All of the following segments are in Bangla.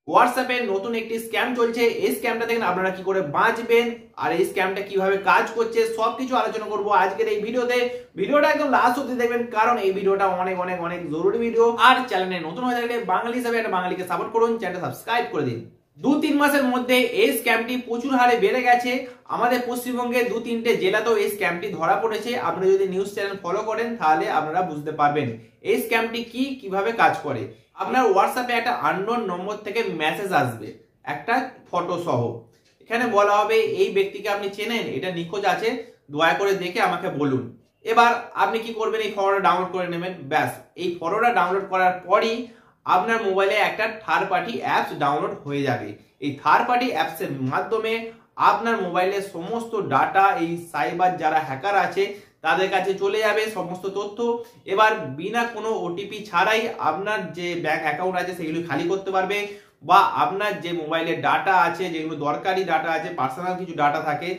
হোয়াটসঅ্যাপে নতুন একটি স্ক্যাম চলছে। এই স্ক্যামটা থেকে আপনারা কি করে বাঁচবেন আর এই স্ক্যামটা কিভাবে কাজ করছে সবকিছু আলোচনা করব আজকের এই ভিডিওতে। ভিডিওটা একদম লাস্ট অবধি দেখবেন, কারণ এই ভিডিওটা অনেক অনেক অনেক জরুরি ভিডিও। আর চ্যানেলে নতুন হয়ে থাকলে বাঙালি হিসাবে একটা বাঙালিকে সাপোর্ট করুন, চ্যানেলটা সাবস্ক্রাইব করে দিন। 2-3 মাসের মধ্যে এই স্ক্যামটি প্রচুর হারে বেড়ে গেছে। আমাদের পশ্চিমবঙ্গে 2-3টে জেলাতেও এই স্ক্যামটি ধরা পড়েছে। আপনারা যদি নিউজ চ্যানেল ফলো করেন তাহলে আপনারা বুঝতে পারবেন এই স্ক্যামটি কিভাবে কাজ করে। আপনার হোয়াটসঅ্যাপে একটা আননোন নম্বর থেকে মেসেজ আসবে একটা ফটো সহ। এখানে বলা হবে এই ব্যক্তিকে আপনি চেনেন, এটা নিখোঁজ আছে, দয়া করে দেখে আমাকে বলুন। এবার আপনি কি করবেন, এই ফটোটা ডাউনলোড করে নেবেন। ব্যাস, এই ফটোটা ডাউনলোড করার পরই আপনার মোবাইলে একটা থার্ড পার্টি অ্যাপস ডাউনলোড হয়ে যাবে। এই থার্ড পার্টি অ্যাপসের মাধ্যমে আপনার মোবাইলের সমস্ত ডাটা, এই সাইবার যারা হ্যাকার আছে তাদের কাছে চলে যাবে সমস্ত তথ্য। এবার বিনা কোনো ওটিপি ছাড়াই আপনার যে ব্যাংক অ্যাকাউন্ট আছে সেগুলো খালি করতে পারবে, বা আপনার যে মোবাইলের ডাটা আছে, যেগুলো দরকারি ডাটা আছে, পার্সোনাল কিছু ডাটা থাকে,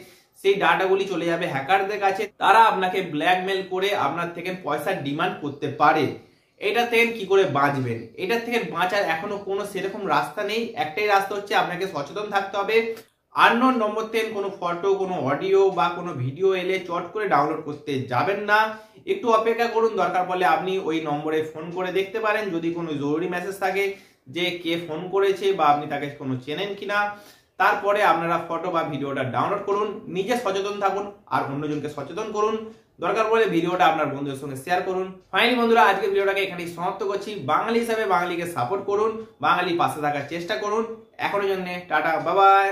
সেই ডাটাগুলি চলে যাবে হ্যাকারদের কাছে। তারা আপনাকে ব্ল্যাকমেল করে আপনার থেকে পয়সার ডিমান্ড করতে পারে। এটা থেকে কি করে বাঁচবেন? এটার থেকে বাঁচার এখনো কোনো সেরকম রাস্তা নেই। একটাই রাস্তা হচ্ছে আপনাকে সচেতন থাকতে হবে। আননোন নম্বর থেকে কোনো ফটো, কোনো অডিও বা কোনো ভিডিও এলে চট করে ডাউনলোড করতে যাবেন না। একটু অপেক্ষা করুন, দরকার পড়লে আপনি ওই নম্বরে ফোন করে দেখতে পারেন যদি কোনো জরুরি মেসেজ থাকে যে কে ফোন করেছে বা আপনি তাকে কোনো চেনেন কিনা। তারপরে আপনারা ফটো বা ভিডিওটা ডাউনলোড করুন, নিজে সচেতন থাকুন আর অন্যজনকে সচেতন করুন। দরকার পড়লে ভিডিওটা আপনার বন্ধুদের সঙ্গে শেয়ার করুন। ফাইনালি বন্ধুরা, আজকে ভিডিওটাকে এখানেই সমাপ্ত করছি। বাঙালি হিসাবে বাঙালিকে সাপোর্ট করুন, বাঙালি পাশে থাকার চেষ্টা করুন। এখনের জন্য টাটা, বাই বাই।